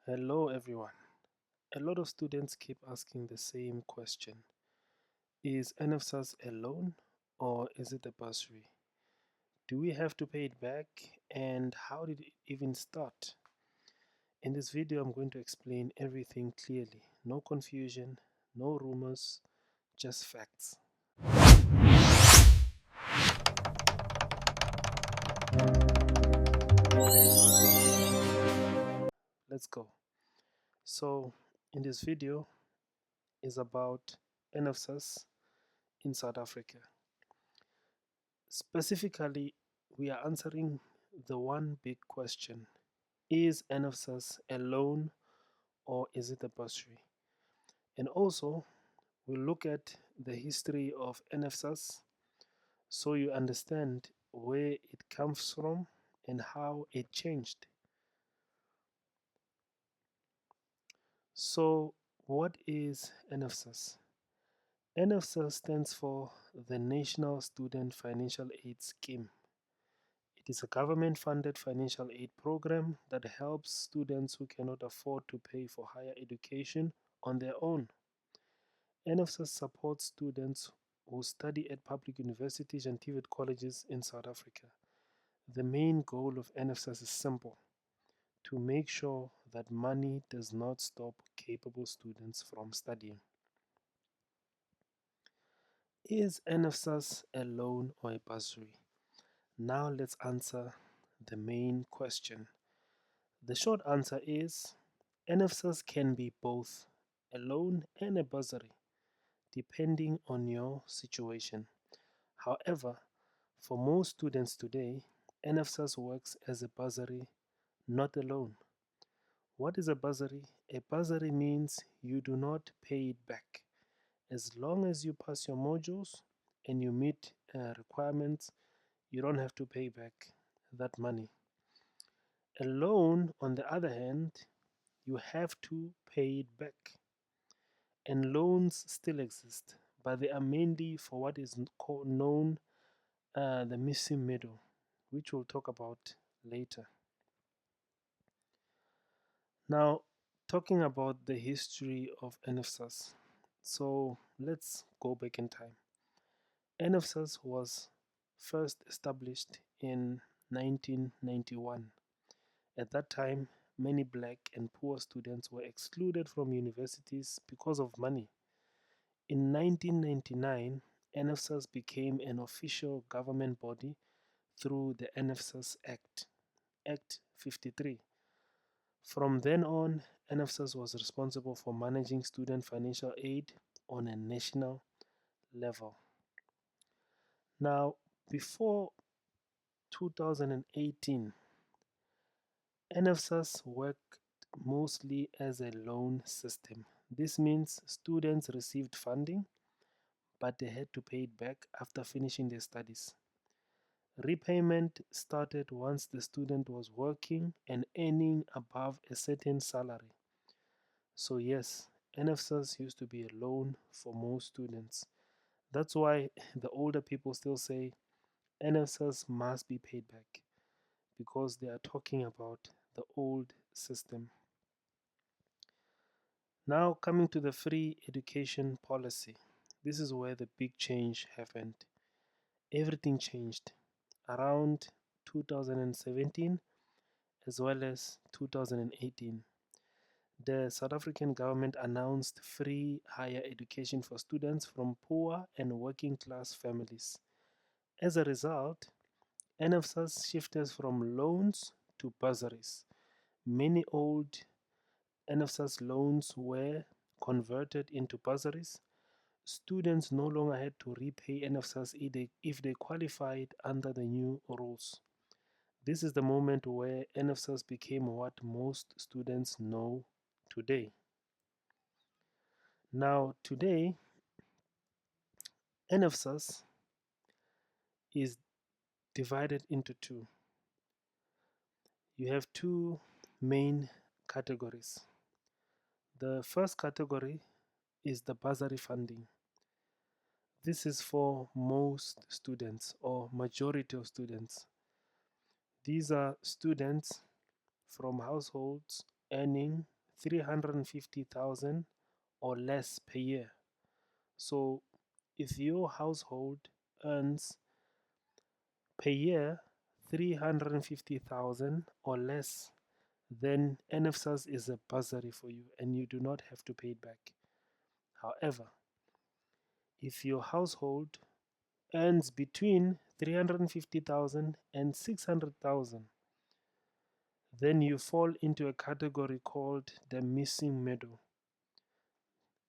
Hello, everyone. A lot of students keep asking the same question. Is NFSAS a loan or is it a bursary? Do we have to pay it back? And how did it even start? In this video, I'm going to explain everything clearly. No confusion, no rumors, just facts. Let's go. So, in this video is about NFSAS in South Africa. Specifically, we are answering the one big question. Is NFSAS a loan or is it a bursary? And also, we'll look at the history of NFSAS so you understand where it comes from and how it changed. So, what is NFSAS? NFSAS stands for the National Student Financial Aid Scheme. It is a government funded financial aid program that helps students who cannot afford to pay for higher education on their own. NFSAS supports students who study at public universities and TVET colleges in South Africa. The main goal of NFSAS is simple: to make sure that money does not stop capable students from studying. Is NFSAS a loan or a bursary? Now let's answer the main question. The short answer is NFSAS can be both a loan and a bursary, depending on your situation. However, for most students today, NFSAS works as a bursary, not a loan. What is a bursary? A bursary means you do not pay it back. As long as you pass your modules and you meet requirements, you don't have to pay back that money. A loan, on the other hand, you have to pay it back. And loans still exist, but they are mainly for what is known the missing middle, which we'll talk about later. Now, talking about the history of NFSAS. So let's go back in time. NFSAS was first established in 1991. At that time, many black and poor students were excluded from universities because of money. In 1999, NFSAS became an official government body through the NFSAS Act, Act 53. From then on, NFSAS was responsible for managing student financial aid on a national level. Now, before 2018, NFSAS worked mostly as a loan system. This means students received funding, but they had to pay it back after finishing their studies. Repayment started once the student was working and earning above a certain salary. So, yes, NFSAS used to be a loan for most students. That's why the older people still say NFSAS must be paid back because they are talking about the old system. Now, coming to the free education policy, this is where the big change happened. Everything changed around 2017 as well as 2018. The South African government announced free higher education for students from poor and working class families. As a result, NFSAS shifted from loans to bursaries. Many old NFSAS loans were converted into bursaries. Students no longer had to repay NFSAS if they qualified under the new rules. This is the moment where NFSAS became what most students know today. Now, today, NFSAS is divided into two. You have two main categories. The first category is the bursary funding. This is for most students or majority of students. These are students from households earning 350,000 or less per year. So if your household earns per year 350,000 or less, then NFSAS is a bursary for you and you do not have to pay it back. However, if your household earns between 350,000 and 600,000, then you fall into a category called the missing middle.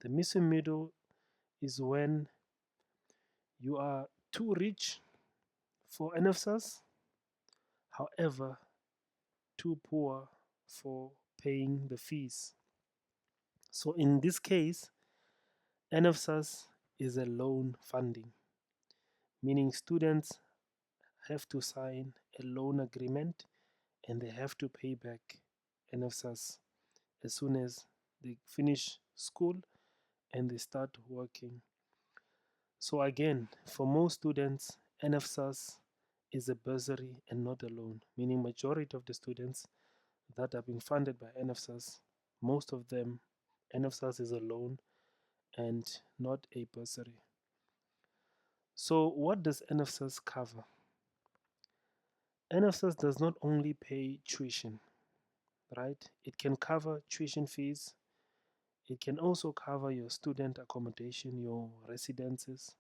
The missing middle is when you are too rich for NFSAS, however, too poor for paying the fees. So in this case, NFSAS is a loan funding, meaning students have to sign a loan agreement and they have to pay back NFSAS as soon as they finish school and they start working. So again, for most students, NFSAS is a bursary and not a loan, meaning majority of the students that are being funded by NFSAS, most of them, NFSAS is a loan and not a bursary. So what does NFSAS cover? NFSAS does not only pay tuition, right? It can cover tuition fees. It can also cover your student accommodation, your residences,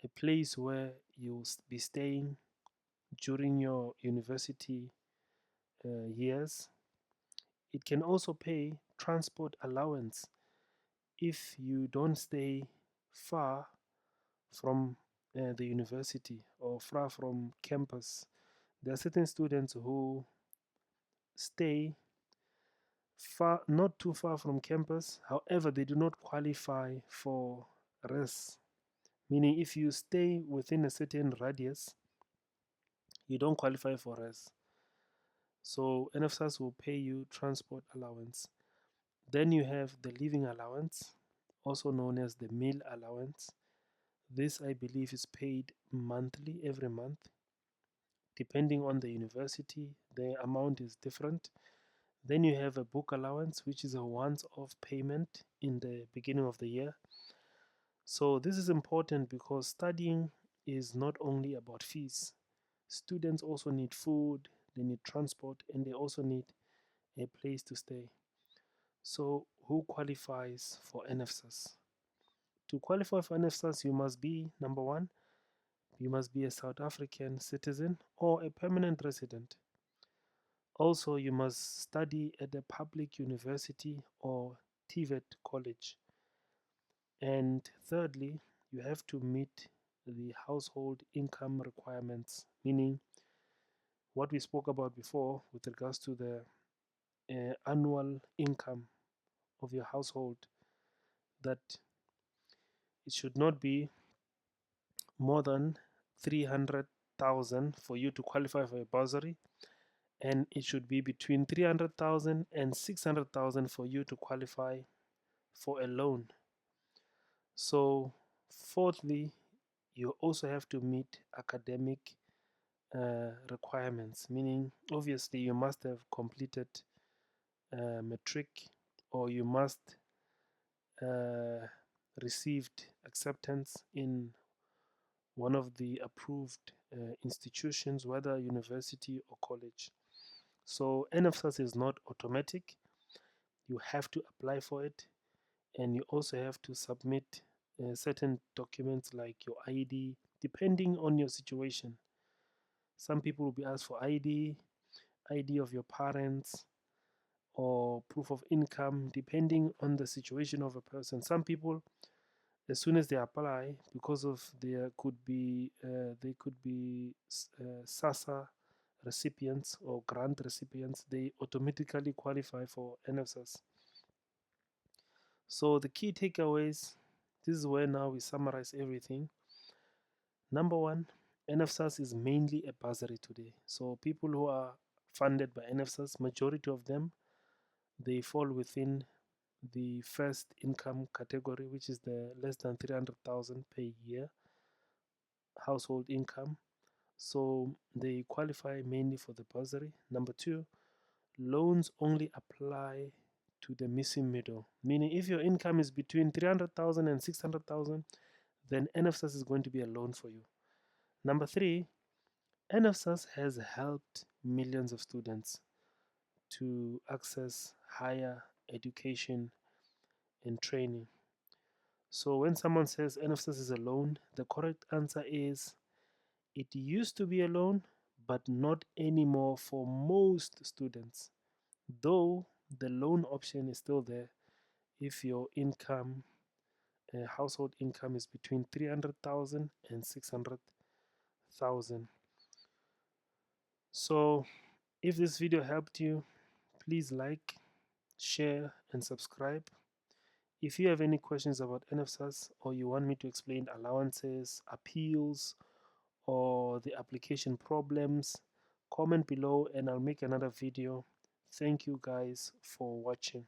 a place where you'll be staying during your university years. It can also pay transport allowance if you don't stay far from the university or far from campus. There are certain students who stay far, not too far from campus, however, they do not qualify for res. Meaning, if you stay within a certain radius, you don't qualify for res. So, NFSAS will pay you transport allowance. Then you have the living allowance, also known as the meal allowance. This, I believe, is paid monthly, every month. Depending on the university, the amount is different. Then you have a book allowance, which is a once off payment in the beginning of the year. So, this is important because studying is not only about fees. Students also need food, they need transport, and they also need a place to stay. So, who qualifies for NFSAS? To qualify for NFSAS, you must be number one, you must be a South African citizen or a permanent resident. Also, you must study at a public university or TVET college. And thirdly, you have to meet the household income requirements, meaning what we spoke about before with regards to the annual income of your household, that it should not be more than 300,000 for you to qualify for a bursary, and it should be between 300,000 and 600,000 for you to qualify for a loan. So, fourthly, you also have to meet academic requirements, meaning obviously you must have completed matric or you must uh, received acceptance in one of the approved institutions, whether university or college. So NFSAS is not automatic. You have to apply for it, and you also have to submit certain documents like your ID, depending on your situation. Some people will be asked for ID of your parents, or proof of income, depending on the situation of a person. Some people, as soon as they apply, because of there could be they could be SASSA recipients or grant recipients, they automatically qualify for NFSAS. So the key takeaways, this is where now we summarize everything. Number one, NFSAS is mainly a bursary today. So people who are funded by NFSAS, majority of them, they fall within the first income category, which is the less than 300,000 per year household income. So they qualify mainly for the bursary. Number two, loans only apply to the missing middle. Meaning if your income is between 300,000 and 600,000, then NSFAS is going to be a loan for you. Number three, NSFAS has helped millions of students to access higher education and training. So when someone says NSFAS is a loan, the correct answer is it used to be a loan, but not anymore for most students. Though the loan option is still there if your income, household income, is between 300,000 and 600,000. So if this video helped you, please like, share, and subscribe. If you have any questions about NSFAS or you want me to explain allowances, appeals, or the application problems, comment below and I'll make another video. Thank you guys for watching.